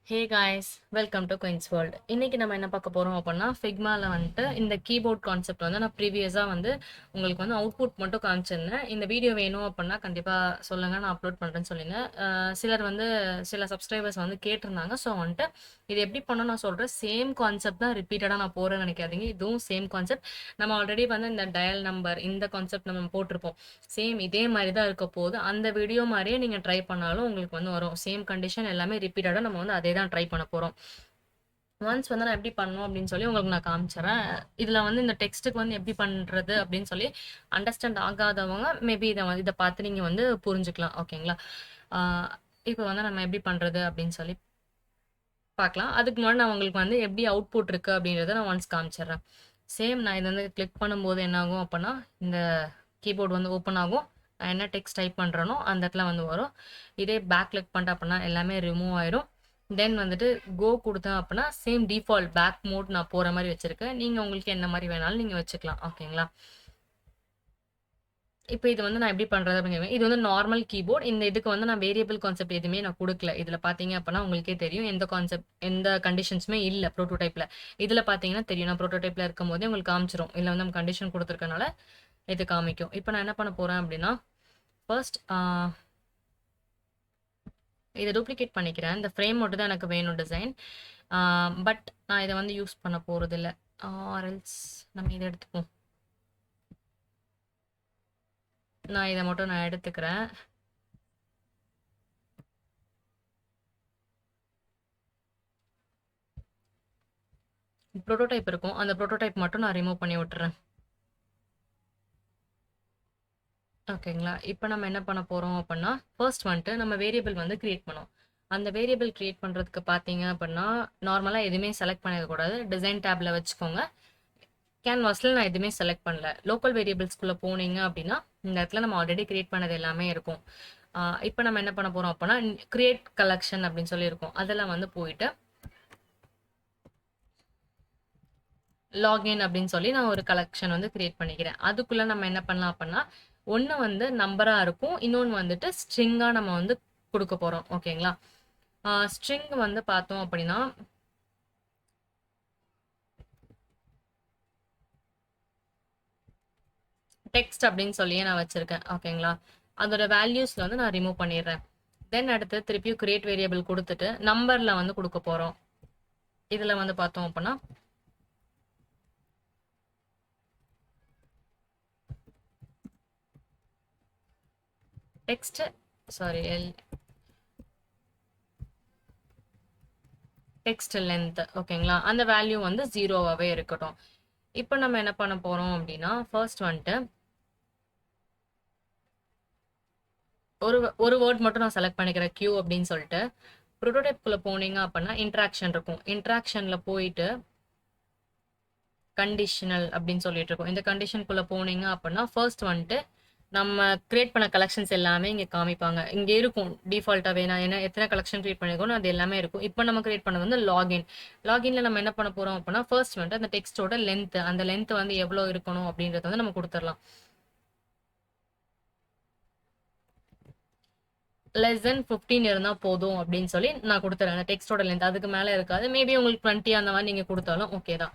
Hey guys, welcome to queens world. இன்னைக்கு நம்ம என்ன பார்க்க போறோம் அப்படின்னா, ஃபிக்மால வந்துட்டு இந்த கீபோர்ட் கான்செப்ட் வந்து நான் ப்ரீவியஸா வந்து உங்களுக்கு வந்து அவுட்புட் மட்டும் காமிச்சிருந்தேன். இந்த வீடியோ வேணும் அப்படின்னா கண்டிப்பா சொல்லுங்க, நான் அப்லோட் பண்றேன்னு சொல்லியிருந்தேன். சிலர் வந்து சில சப்ஸ்கிரைபர்ஸ் வந்து கேட்டிருந்தாங்க. ஸோ வந்துட்டு இது எப்படி பண்ணணும் நான் சொல்றேன். சேம் கான்செப்ட் தான் ரிப்பீட்டடா நான் போறேன்னு நினைக்காதீங்க. இதுவும் சேம் கான்செப்ட். நம்ம ஆல்ரெடி வந்து இந்த டயல் நம்பர் இந்த கான்செப்ட் நம்ம போட்டிருப்போம். சேம் இதே மாதிரி தான் இருக்க போகுது. அந்த வீடியோ மாதிரியே நீங்க ட்ரை பண்ணாலும் உங்களுக்கு வந்து வரும். சேம் கண்டிஷன் எல்லாமே ரிப்பீட்டடா நம்ம வந்து அதே தான் ட்ரை பண்ண போறோம். ஒன்ஸ் வந்து நான் எப்படி பண்ணணும் அப்படின்னு சொல்லி உங்களுக்கு நான் காமிச்சிடறேன். இதுல வந்து இந்த டெக்ஸ்ட்டுக்கு வந்து எப்படி பண்றது அப்படின்னு சொல்லி அண்டர்ஸ்டாண்ட் ஆகாதவங்க மேபி இதை பார்த்து நீங்க வந்து புரிஞ்சுக்கலாம். ஓகேங்களா? இப்போ வந்து நம்ம எப்படி பண்றது அப்படின்னு சொல்லி பார்க்கலாம். அதுக்கு முன்னாடி நான் உங்களுக்கு வந்து எப்படி அவுட்புட் இருக்கு அப்படின்றத நான் ஒன்ஸ் காமிச்சிடுறேன். சேம் நான் இதை வந்து கிளிக் பண்ணும்போது என்ன ஆகும் அப்படின்னா, இந்த கீபோர்டு வந்து ஓப்பன் ஆகும். நான் என்ன டெக்ஸ்ட் டைப் பண்றேனோ அந்த இடத்துல வந்து வரும். இதே பேக் கிளிக் பண்ணிட்டேன் அப்படின்னா எல்லாமே ரிமூவ் ஆயிடும். தென் வந்துட்டு கோ கொடுத்தேன் அப்படின்னா சேம் டிஃபால்ட் பேக் மோட் நான் போற மாதிரி வச்சிருக்கேன். நீங்க உங்களுக்கு என்ன மாதிரி வேணாலும் நீங்க வச்சுக்கலாம். ஓகேங்களா? இப்போ இது வந்து நான் எப்படி பண்றது அப்படிங்கிறது, இது வந்து நார்மல் கீபோர்ட். இந்த இதுக்கு வந்து நான் வேரியபிள் கான்செப்ட் எதுவுமே நான் கொடுக்கல. இதுல பாத்தீங்க அப்படின்னா உங்களுக்கே தெரியும், எந்த கான்செப்ட் எந்த கண்டிஷன்ஸுமே இல்ல ப்ரோட்டோடைப்ல. இதுல பாத்தீங்கன்னா தெரியும், நான் ப்ரோட்டோடைப்ல இருக்கும் போதே உங்களுக்கு காமிச்சிரும். இதுல வந்து நம்ம கண்டிஷன் கொடுத்துருக்கனால இது காமிக்கும். இப்போ நான் என்ன பண்ண போறேன் அப்படின்னா, ஃபர்ஸ்ட் இதை டூப்ளிகேட் பண்ணிக்கிறேன். இந்த ஃப்ரேம் மட்டும் தான் எனக்கு வேணும் டிசைன். பட் நான் இதை வந்து யூஸ் பண்ண போறது இல்லை. ஆர்எல்ஸ் நம்ம இதை எடுத்துப்போம். நான் இதை மட்டும் நான் எடுத்துக்கிறேன். ப்ரோட்டோடைப் இருக்கும், அந்த ப்ரோட்டோடைப் மட்டும் நான் ரிமூவ் பண்ணி விட்டுறேன். ஓகேங்களா? இப்போ நம்ம என்ன பண்ண போறோம் அப்படின்னா, ஃபர்ஸ்ட் வந்துட்டு நம்ம வேரியபிள் வந்து கிரியேட் பண்ணோம். அந்த வேரியபிள் கிரியேட் பண்றதுக்கு பார்த்தீங்க அப்படின்னா, நார்மலா எதுவுமே செலக்ட் பண்ணிடக்கூடாது. டிசைன் டேப்ல வச்சுக்கோங்க. கேன்வாஸ்ல நான் எதுவுமே செலக்ட் பண்ணல. லோக்கல் வேரியபிள்ஸ்குள்ள போனீங்க அப்படின்னா இந்த இடத்துல நம்ம ஆல்ரெடி கிரியேட் பண்ணது எல்லாமே இருக்கும். இப்போ நம்ம என்ன பண்ண போறோம் அப்படின்னா, கிரியேட் கலெக்ஷன் அப்படின்னு சொல்லி இருக்கும். அதெல்லாம் வந்து போயிட்டு லாகின் அப்படின்னு சொல்லி நான் ஒரு கலெக்ஷன் வந்து கிரியேட் பண்ணிக்கிறேன். அதுக்குள்ள நம்ம என்ன பண்ணலாம் அப்படின்னா, ஒன்று வந்து நம்பரா இருக்கும், இன்னொன்று வந்துட்டு ஸ்ட்ரிங்கா நம்ம வந்து கொடுக்க போறோம். ஓகேங்களா? ஸ்ட்ரிங் வந்து பார்த்தோம் அப்படின்னா, டெக்ஸ்ட் அப்படின்னு சொல்லியே நான் வச்சிருக்கேன். ஓகேங்களா? அதோட வேல்யூஸ்ல வந்து நான் ரிமூவ் பண்ணிடுறேன். தென் அடுத்து திருப்பியும் கிரியேட் வேரியபிள் கொடுத்துட்டு நம்பர்ல வந்து கொடுக்க போறோம். இதுல வந்து பார்த்தோம் அப்படின்னா டெக்ஸ்ட் சாரி டெக்ஸ்ட் லென்த். ஓகேங்களா? அந்த வேல்யூ வந்து ஜீரோவாவே இருக்கட்டும். இப்போ நம்ம என்ன பண்ண போறோம் அப்படின்னா, ஃபர்ஸ்ட் வந்துட்டு ஒரு ஒரு வேர்ட் மட்டும் நான் செலக்ட் பண்ணிக்கிறேன், கியூ அப்படின்னு சொல்லிட்டு. ப்ரோட்டோடைப் குள்ள போனீங்க அப்படின்னா இன்ட்ராக்ஷன் இருக்கும். இன்ட்ராக்ஷன்ல போயிட்டு கண்டிஷனல் அப்படின்னு சொல்லிட்டு இருக்கும். இந்த கண்டிஷனுக்குள்ள போனீங்க அப்படின்னா ஃபர்ஸ்ட் வந்துட்டு நம்ம கிரியேட் பண்ண கலெக்ஷன்ஸ் எல்லாமே இங்க காமிப்பாங்க. இங்க இருக்கும் டிஃபால்ட்டாவே நான் என்ன எத்தனை கலெக்ஷன் கிரியேட் பண்ணிருக்கோம் அது எல்லாமே இருக்கும். இப்போ நம்ம கிரியேட் பண்ணது வந்து லாகின். லாகின்ல நம்ம என்ன பண்ண போறோம் அப்படின்னா, ஃபர்ஸ்ட் வந்துட்டு அந்த டெக்ஸ்டோட லென்த், அந்த லென்த் வந்து எவ்வளவு இருக்கணும் அப்படின்றத வந்து நம்ம கொடுத்துடலாம். லெஸ் தென் 15 இருந்தா போதும் அப்படின்னு சொல்லி நான் கொடுத்துறேன். அந்த டெக்ஸ்டோட லென்த் அதுக்கு மேல இருக்காது. மேபி உங்களுக்கு 20 அந்த மாதிரி நீங்க கொடுத்தாலும் ஓகே தான்.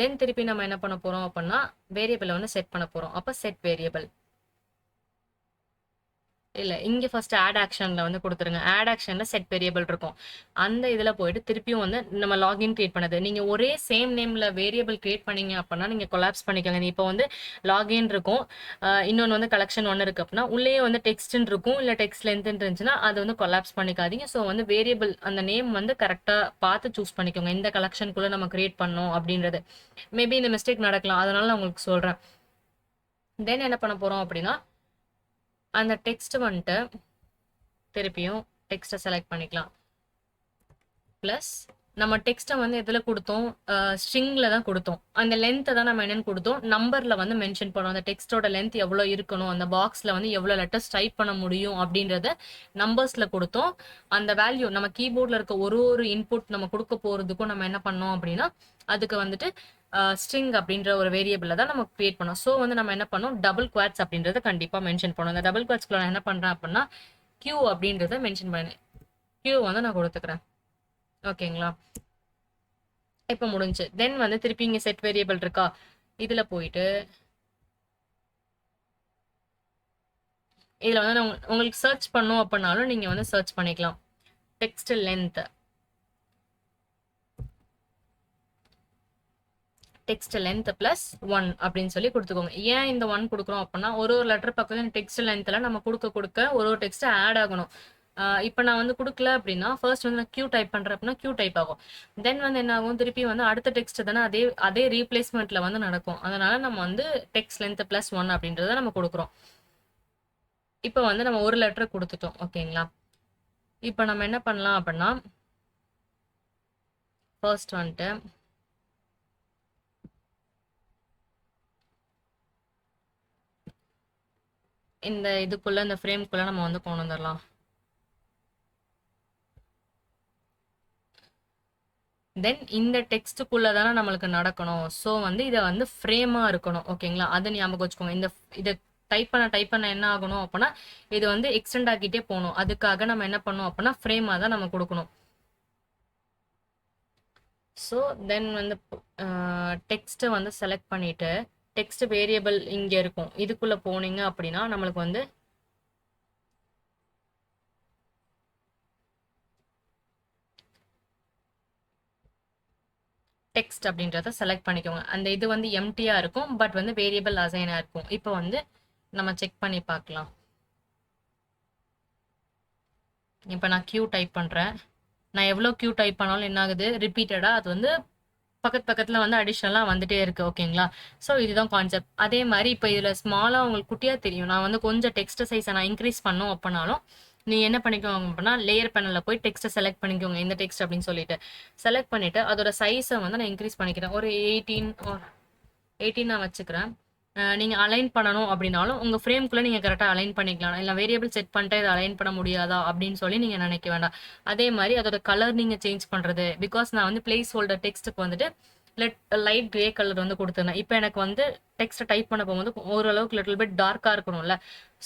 தென் திருப்பி நம்ம என்ன பண்ண போறோம் அப்படின்னா, வேரியபிளை வந்து செட் பண்ண போறோம். அப்ப செட் வேரியபிள் இல்ல, இங்க ஃபர்ஸ்ட் ஆட் ஆக்ஷன்ல வந்து கொடுத்துருங்க. ஆட் ஆக்ஷன்ல செட் வேரியபிள் இருக்கும். அந்த இதுல போயிட்டு திருப்பியும் வந்து நம்ம லாகின் கிரியேட் பண்ணது, நீங்க ஒரே சேம் நேம்ல வேரியபிள் கிரியேட் பண்ணீங்க அப்படின்னா நீங்க கொலாப்ஸ் பண்ணிக்கோங்க. இப்போ வந்து லாகின் இருக்கும், இன்னொன்று வந்து கலெக்ஷன் ஒன்று இருக்கு அப்படின்னா உள்ளே வந்து டெக்ஸ்ட்னு இருக்கும், இல்ல டெக்ஸ்ட் லென்த் இருந்துச்சுன்னா அது வந்து கொலாப்ஸ் பண்ணிக்காதீங்க. ஸோ வந்து வேரியபிள் அந்த நேம் வந்து கரெக்டா பார்த்து சூஸ் பண்ணிக்கோங்க, இந்த கலெக்ஷனுக்குள்ள நம்ம கிரியேட் பண்ணோம் அப்படின்றது. மேபி இந்த மிஸ்டேக் நடக்கலாம், அதனால நான் உங்களுக்கு சொல்றேன். தென் என்ன பண்ண போறோம் அப்படின்னா, அந்த டெக்ஸ்ட் வந்துட்டு திருப்பியும் டெக்ஸ்ட்டை செலக்ட் பண்ணிக்கலாம். ப்ளஸ் நம்ம டெக்ஸ்ட்டை வந்து எதில் கொடுத்தோம், ஸ்ட்ரிங்கில் தான் கொடுத்தோம். அந்த லென்த்தை தான் நம்ம என்னென்னு கொடுத்தோம், நம்பரில் வந்து மென்ஷன் பண்ணோம். அந்த டெக்ஸ்ட்டோட லென்த் எவ்வளோ இருக்கணும், அந்த பாக்ஸில் வந்து எவ்வளோ லெட்டர்ஸ் டைப் பண்ண முடியும் அப்படின்றத நம்பர்ஸில் கொடுத்தோம். அந்த வேல்யூ நம்ம கீபோர்டில் இருக்க ஒரு ஒரு இன்புட் நம்ம கொடுக்க போகிறதுக்கும் நம்ம என்ன பண்ணோம் அப்படின்னா, அதுக்கு வந்துட்டு ஸ்ட்ரிங் அப்படின்ற ஒரு வேரியபிளை தான் நம்ம கிரியேட் பண்ணோம். ஸோ வந்து நம்ம என்ன பண்ணோம், டபுள் குவாட்ஸ் அப்படின்றத கண்டிப்பாக மென்ஷன் பண்ணோம். அந்த டபுள் குவாட்ஸ்க்குள்ள நான் என்ன பண்ணுறேன் அப்படின்னா, கியூ அப்படின்றத மென்ஷன் பண்ணேன். கியூ வந்து நான் கொடுத்துக்கிறேன். ஓகேங்களா? இப்ப முடிஞ்சுச்சு. தென் வந்து திருப்பி இங்க செட் வேரியபிள் இருக்கா? இதுல போயிட்டு இதுல வந்து உங்களுக்கு சர்ச் பண்ணும் அப்படினாலும் நீங்க வந்து சர்ச் பண்ணிக்கலாம். Text length text length plus 1 அப்படின்னு சொல்லி கொடுத்துக்கோங்க. ஏன் இந்த 1 கொடுக்குறோம் அப்படின்னா ஒரு ஒரு லெட்டர் பக்கத்துல டெக்ஸ்ட் லென்த்ல நம்ம கொடுக்க கொடுக்க ஒரு ஒரு டெக்ஸ்ட் ஆட் ஆகணும். இப்போ நான் வந்து கொடுக்கல அப்படின்னா ஃபர்ஸ்ட் வந்து நான் கியூ டைப் பண்றேன் அப்படின்னா கியூ டைப் ஆகும். தென் வந்து என்ன ஆகும், திருப்பி வந்து அடுத்த டெக்ஸ்ட் தானே அதே அதே ரீப்ளேஸ்மெண்ட்ல வந்து நடக்கும். அதனால நம்ம வந்து டெக்ஸ்ட் லென்த் பிளஸ் 1 அப்படின்றத நம்ம கொடுக்குறோம். இப்போ வந்து நம்ம ஒரு லெட்டர் கொடுத்துட்டோம். ஓகேங்களா? இப்போ நம்ம என்ன பண்ணலாம் அப்படின்னா ஃபர்ஸ்ட் வந்துட்டு இந்த இதுக்குள்ள இந்த ஃப்ரேம்குள்ள நம்ம வந்து கொண்டு வந்துடலாம். தென் இந்த டெக்ஸ்ட்டுக்குள்ள தானே நம்மளுக்கு நடக்கணும். ஸோ வந்து இதை வந்து ஃப்ரேமா இருக்கணும். ஓகேங்களா? அதை ஞாபகம் வச்சுக்கோங்க. இதை டைப் பண்ண என்ன ஆகணும் அப்படின்னா இது வந்து எக்ஸ்டெண்ட் ஆகிட்டே போகணும். அதுக்காக நம்ம என்ன பண்ணணும் அப்படின்னா ஃப்ரேமா தான் நம்ம கொடுக்கணும். ஸோ தென் வந்து டெக்ஸ்ட்டை வந்து செலக்ட் பண்ணிட்டு டெக்ஸ்ட் வேரியபிள் இங்கே இருக்கும். இதுக்குள்ள போனீங்க அப்படின்னா நம்மளுக்கு வந்து டெக்ஸ்ட் அப்படின்றத செலக்ட் பண்ணிக்கோங்க. அந்த இது வந்து எம்டியா இருக்கும். பட் வந்து வேரியபிள் அசைனா இருக்கும். இப்போ வந்து நம்ம செக் பண்ணி பார்க்கலாம். இப்போ நான் கியூ டைப் பண்றேன். நான் எவ்வளோ கியூ டைப் பண்ணாலும் என்ன ஆகுது, ரிப்பீட்டடா அது வந்து பக்கத்துல வந்து அடிஷ்னலா வந்துட்டே இருக்கு. ஓகேங்களா? ஸோ இதுதான் கான்செப்ட். அதே மாதிரி இப்போ இதுல ஸ்மாலா உங்களுக்கு குட்டியா தெரியும். நான் வந்து கொஞ்சம் டெக்ஸ்ட் சைஸை நான் இன்க்ரீஸ் பண்ணும் அப்படின்னாலும் நீங்க என்ன பண்ணிக்கோங்க அப்படின்னா லேயர் பேனல்ல போய் டெக்ஸ்ட்டை செலக்ட் பண்ணிக்கோங்க. இந்த டெக்ஸ்ட் அப்படின்னு சொல்லிட்டு செலக்ட் பண்ணிட்டு அதோட சைஸை வந்து நான் இன்க்ரீஸ் பண்ணிக்கிறேன். ஒரு 18 நான் வச்சுக்கிறேன். நீங்க அலைன் பண்ணணும் அப்படின்னாலும் உங்க ஃப்ரேம்குள்ள நீங்க கரெக்டா அலைன் பண்ணிக்கலாம். இல்ல வேரியபிள் செட் பண்ணிட்டு இதை அலைன் பண்ண முடியாதா அப்படின்னு சொல்லி நீங்க நினைக்க வேண்டாம். அதே மாதிரி அதோட கலர் நீங்க சேஞ்ச் பண்றது. பிகாஸ் நான் வந்து பிளேஸ் ஹோல்டர் டெக்ஸ்ட்டுக்கு வந்துட்டு லைட் கிரே கலர் வந்து கொடுத்துருந்தேன். இப்போ எனக்கு வந்து டெக்ஸ்ட் டைப் பண்ண போகும்போது ஓரளவுக்கு லிட்டில் பிட் டார்க்கா இருக்கணும்ல.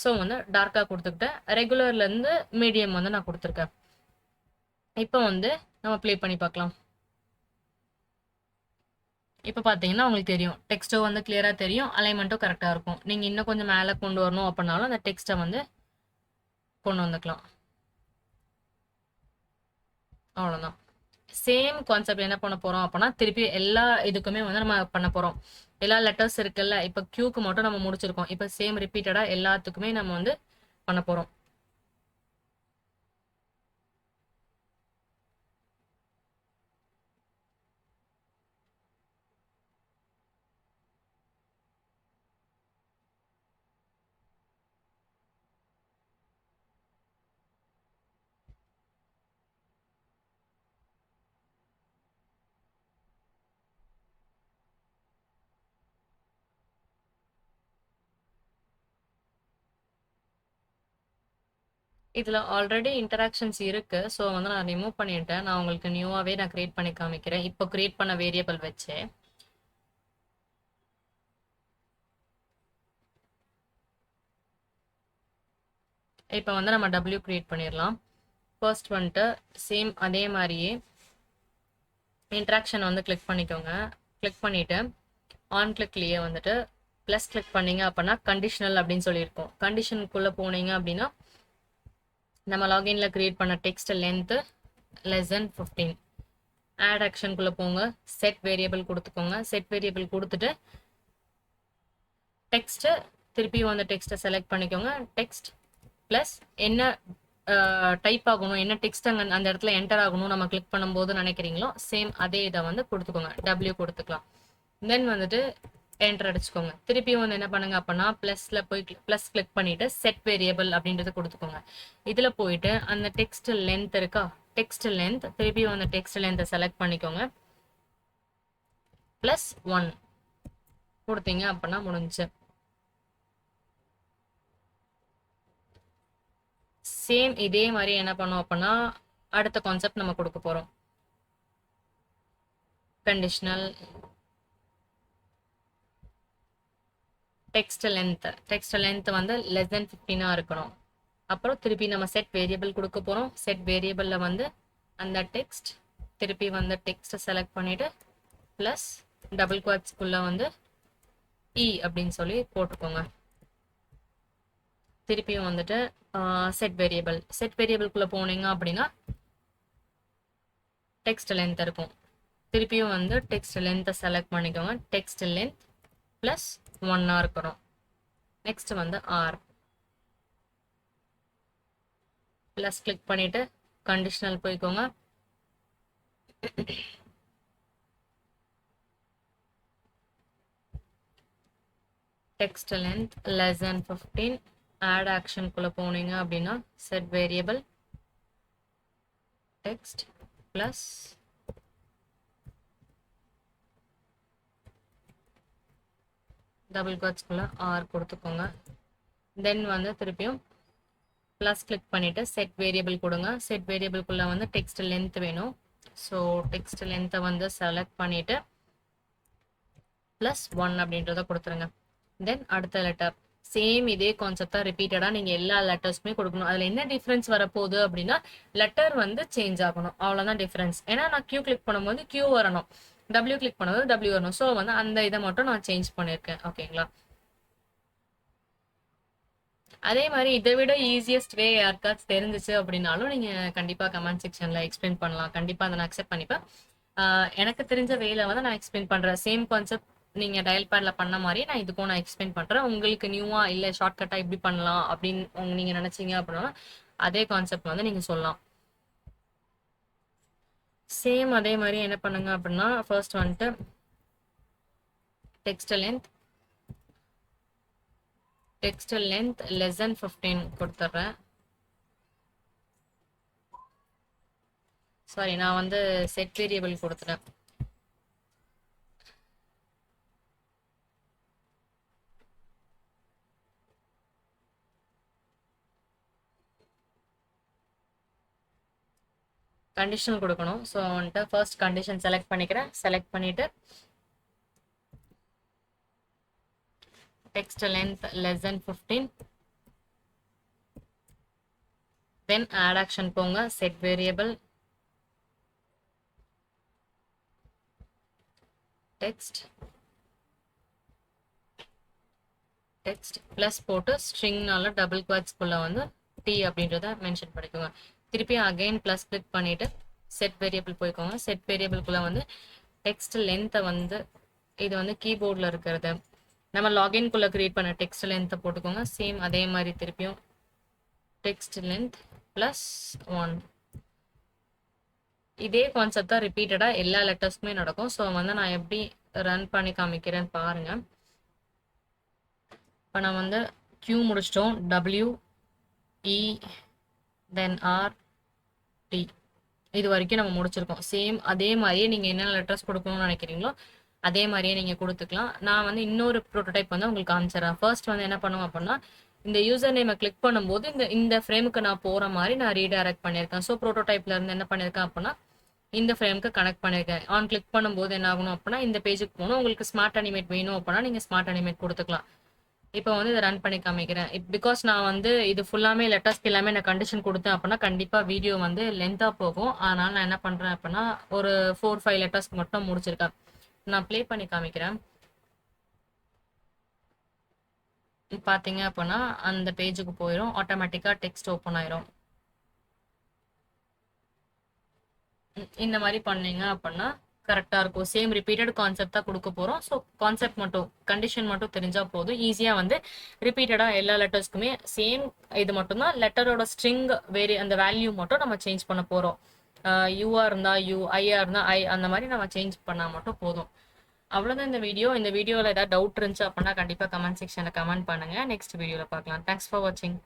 ஸோ வந்து டார்க்கா கொடுத்துக்கிட்டேன். ரெகுலர்ல இருந்து மீடியம் வந்து நான் கொடுத்துருக்கேன். இப்போ வந்து நம்ம ப்ளே பண்ணி பார்க்கலாம். இப்போ பார்த்தீங்கன்னா உங்களுக்கு தெரியும் டெக்ஸ்ட்டோ வந்து கிளியரா தெரியும். அலைன்மெண்ட்டும் கரெக்டா இருக்கும். நீங்க இன்னும் கொஞ்சம் மேலே கொண்டு வரணும் அப்படின்னாலும் அந்த டெக்ஸ்ட்டை வந்து கொண்டு வந்துக்கலாம். அவ்வளோதான். சேம் கான்செப்ட் என்ன பண்ண போறோம் அப்படின்னா திருப்பி எல்லா இதுக்குமே வந்து நம்ம பண்ண போறோம். எல்லா லெட்டர்ஸ் இருக்குல்ல, இப்போ கியூக்கு மட்டும் நம்ம முடிச்சிருக்கோம். இப்போ சேம் ரிப்பீட்டடா எல்லாத்துக்குமே நம்ம வந்து பண்ண போறோம். இதுல ஆல்ரெடி இன்டராக்ஷன்ஸ் இருக்கு. ஸோ வந்து நான் ரிமூவ் பண்ணிட்டேன். நான் உங்களுக்கு நியூவாவே நான் கிரியேட் பண்ணி காமிக்கிறேன். இப்போ கிரியேட் பண்ண வேரியபிள் வச்சு இப்போ வந்து நம்ம டபிள்யூ கிரியேட் பண்ணிடலாம். ஃபர்ஸ்ட் வந்துட்டு சேம் அதே மாதிரியே இன்ட்ராக்ஷன் வந்து கிளிக் பண்ணிக்கோங்க. கிளிக் பண்ணிட்டு ஆன் கிளிக்லயே வந்துட்டு ப்ளஸ் கிளிக் பண்ணீங்க அப்படின்னா கண்டிஷனல் அப்படின்னு சொல்லியிருக்கோம். கண்டிஷனுக்குள்ள போனீங்க அப்படின்னா நம்ம லாகின்ல கிரியேட் பண்ண text length less than 15. Add ஆக்ஷனுக்குள்ள போங்க. செட் வேரியபிள் கொடுத்துக்கோங்க. செட் வேரியபிள் கொடுத்துட்டு டெக்ஸ்ட் திருப்பி வந்து டெக்ஸ்ட்டை செலக்ட் பண்ணிக்கோங்க. டெக்ஸ்ட் பிளஸ் என்ன டைப் ஆகணும், என்ன டெக்ஸ்ட் அங்கே அந்த இடத்துல என்டர் ஆகணும் நம்ம கிளிக் பண்ணும்போது நினைக்கிறீங்களோ சேம் அதே இதை வந்து கொடுத்துக்கோங்க. டபிள்யூ கொடுத்துக்கலாம். தென் வந்துட்டு என்டர் அடிச்சுக்கோங்க. திருப்பியும் வந்து என்ன பண்ணுங்க அப்படின்னா பிளஸ்ல போய் பிளஸ் கிளிக் பண்ணிட்டு செட் வேரியபிள் அப்படின்றது கொடுத்துக்கோங்க. இதுல போயிட்டு அந்த டெக்ஸ்ட் லென்த் இருக்கா, டெக்ஸ்ட் லென்த் திருப்பியும் அந்த டெக்ஸ்ட் லென்த்தை செலக்ட் பண்ணிக்கோங்க. பிளஸ் 1 கொடுத்தீங்க அப்படின்னா முடிஞ்சு. சேம் இதே மாதிரி என்ன பண்ணோம் அப்படின்னா அடுத்த கான்செப்ட் நம்ம கொடுக்க போறோம். கண்டிஷனல் டெக்ஸ்ட் லென்த் வந்து லெஸ் தென் 15 இருக்கணும். அப்புறம் திருப்பி நம்ம செட் வேரியபிள் கொடுக்க போறோம். செட் வேரியபிள்ல வந்து அந்த டெக்ஸ்ட் திருப்பி வந்து டெக்ஸ்ட் செலக்ட் பண்ணிட்டு பிளஸ் டபுள் குவாட்ஸ்குள்ள வந்து அப்படின்னு சொல்லி போட்டுக்கோங்க. திருப்பியும் வந்துட்டு செட் வேரியபிள்குள்ள போனீங்க அப்படின்னா டெக்ஸ்ட் லென்த் இருக்கும். திருப்பியும் வந்து டெக்ஸ்ட் லென்த்தை செலக்ட் பண்ணிக்கோங்க. டெக்ஸ்ட் லென்த் பிளஸ் 1 இருக்கணும். நெக்ஸ்ட் வந்து ஆர் பிளஸ் கிளிக் பண்ணிட்டு கண்டிஷனல் போய்க்கோங்க. Text length less than 15 add ஆக்ஷனுக்குள்ள போனீங்க அப்படின்னா set variable text plus double கோட்ஸ்குள்ள ஆர் கொடுத்துக்கோங்க. தென் வந்து திருப்பியும் ப்ளஸ் கிளிக் பண்ணிட்டு செட் வேரியபிள் கொடுங்க. செட் வேரியபிள்குள்ள வந்து டெக்ஸ்ட் லென்த் வேணும். ஸோ டெக்ஸ்ட் லென்த்தை வந்து செலக்ட் பண்ணிட்டு +1 அப்படின்றத கொடுத்துருங்க. தென் அடுத்த லெட்டர் சேம் இதே கான்செப்டா ரிப்பீட்டடா நீங்க எல்லா லெட்டர்ஸ்மே கொடுக்கணும். அதுல என்ன டிஃபரன்ஸ் வரப்போகுது அப்படின்னா லெட்டர் வந்து சேஞ்ச் ஆகணும், அவ்வளவுதான் டிஃபரன்ஸ். ஏன்னா நான் கியூ கிளிக் பண்ணும்போது கியூ வரணும், டபிள்யூ கிளிக் பண்ணும்போது டபிள்யூ வரணும். ஸோ வந்து அந்த இதை மட்டும் நான் சேஞ்ச் பண்ணியிருக்கேன். ஓகேங்களா? அதே மாதிரி இதை விட ஈஸியஸ்ட் வே யாருக்காச்சும் தெரிஞ்சிச்சு அப்படின்னாலும் நீங்க கண்டிப்பா கமெண்ட் செக்ஷன்ல எக்ஸ்பிளைன் பண்ணலாம். கண்டிப்பா அதை நான் அக்செப்ட் பண்ணிப்பேன். எனக்கு தெரிஞ்ச வேல வந்து நான் எக்ஸ்பிளைன் பண்றேன். சேம் கான்செப்ட் நீங்க டயல் பேட்ல பண்ண மாதிரி நான் இதுக்கும் நான் எக்ஸ்பிளைன் பண்றேன். உங்களுக்கு நியூவா இல்ல ஷார்ட்கட்டா இப்படி பண்ணலாம் அப்படின்னு நீங்க நினைச்சீங்க அப்படின்னா அதே கான்செப்ட் வந்து நீங்க சொல்லலாம். சேம் அதே மாதிரி என்ன பண்ணுங்க அப்படின்னா ஃபர்ஸ்ட் வந்துட்டு டெக்ஸ்ட் லென்த் less than 15 கொடுத்துட்றேன். சாரி, நான் வந்து செட் வேரியபிள் கொடுத்துட்டேன். கண்டிஷனல் கொடுக்கணும். ஸோ வந்துட்டு ஃபர்ஸ்ட் கண்டிஷன் செலக்ட் பண்ணிக்கிறேன். செலக்ட் பண்ணிட்டு text length less than 15 then add action போங்க. செட் வேரியபிள் டெக்ஸ்ட் பிளஸ் போட்டு ஸ்ட்ரிங்னால டபுள் குவாட்ஸ்குள்ள வந்து டி அப்படின்றத மென்ஷன் பண்ணிக்கோங்க. திருப்பி அகைன் பிளஸ் கிளிக் பண்ணிட்டு செட் வேரியபிள் போய்க்கோங்க. செட் வேரியபிள்குள்ள வந்து டெக்ஸ்ட் லென்த்தை வந்து இது வந்து கீபோர்டில் இருக்கிறது நம்ம லாகின்குள்ள கிரியேட் பண்ண டெக்ஸ்ட் லென்த்தை போட்டுக்கோங்க. சேம் அதே மாதிரி திருப்பியும் டெக்ஸ்ட் லென்த் +1 இதே கான்செப்ட் தான் ரிப்பீட்டடா எல்லா லெட்டர்ஸ்க்குமே நடக்கும். ஸோ வந்து நான் எப்படி ரன் பண்ணி காமிக்கிறேன்னு பாருங்க. இப்போ நான் வந்து Q முடிச்சிட்டோம். W E தென் R T இது வரைக்கும் நம்ம முடிச்சிருக்கோம். சேம் அதே மாதிரியே நீங்க என்ன லெட்டர்ஸ் கொடுக்கணும்னு நினைக்கிறீங்களோ அதே மாதிரியே நீங்க கொடுத்துக்கலாம். நான் வந்து இன்னொரு ப்ரோட்டோடைப் வந்து உங்களுக்கு காமிச்சிடறேன். ஃபர்ஸ்ட் வந்து என்ன பண்ணுவோம் அப்படின்னா இந்த யூசர் நேமை கிளிக் பண்ணும்போது இந்த ஃப்ரேமுக்கு நான் போற மாதிரி நான் ரீடைரக்ட் பண்ணியிருக்கேன். ஸோ ப்ரோட்டோடைப்ல இருந்து என்ன பண்ணியிருக்கேன் அப்படின்னா இந்த ஃப்ரேமுக்கு கனெக்ட் பண்ணியிருக்கேன். ஆன் கிளிக் பண்ணும்போது என்ன ஆகணும் அப்படின்னா இந்த பேஜுக்கு போகணும். உங்களுக்கு ஸ்மார்ட் அனிமேட் வேணும் அப்படின்னா நீங்க ஸ்மார்ட் அனிமேட் கொடுத்துக்கலாம். இப்போ வந்து இதை ரன் பண்ணி காமிக்கிறேன். பிகாஸ் நான் வந்து இது ஃபுல்லாமே லெட்டர்ஸ்க்கு எல்லாமே நான் கண்டிஷன் கொடுத்தேன் அப்படின்னா கண்டிப்பா வீடியோ வந்து லென்த்தா போகும். அதனால நான் என்ன பண்றேன் அப்படின்னா ஒரு 4-5 லெட்டர்ஸ்க்கு மட்டும் முடிச்சிருக்கேன். நான் ப்ளே பண்ணி காமிக்கிறேன். பாத்தீங்க அப்படின்னா அந்த பேஜுக்கு போயிடும். ஆட்டோமேட்டிக்கா டெக்ஸ்ட் ஓப்பன் ஆயிரும். இந்த மாதிரி பண்ணீங்க அப்படின்னா கரெக்டா இருக்கும். சேம் ரிப்பீட்டட் கான்செப்ட் தான் கொடுக்க போறோம். ஸோ கான்செப்ட் மட்டும் கண்டிஷன் மட்டும் தெரிஞ்சா போதும். ஈஸியா வந்து ரிப்பீட்டடா எல்லா லெட்டர்ஸ்க்குமே சேம் இது மட்டும் தான். லெட்டரோட ஸ்ட்ரிங் வேறு அந்த வேல்யூ மட்டும் நம்ம சேஞ்ச் பண்ண போறோம். யூஆ இருந்தா யூ, ஐஆ இருந்தா ஐ, அந்த மாதிரி நம்ம சேஞ்ச் பண்ணா மட்டும் போதும். அவ்வளவுதான் இந்த வீடியோ. இந்த வீடியோல ஏதாவது டவுட் இருந்துச்சு அப்படின்னா கண்டிப்பா கமெண்ட் செக்ஷன்ல கமெண்ட் பண்ணுங்க. நெக்ஸ்ட் வீடியோல பார்க்கலாம். தேங்க்ஸ் ஃபார் வாட்சிங்.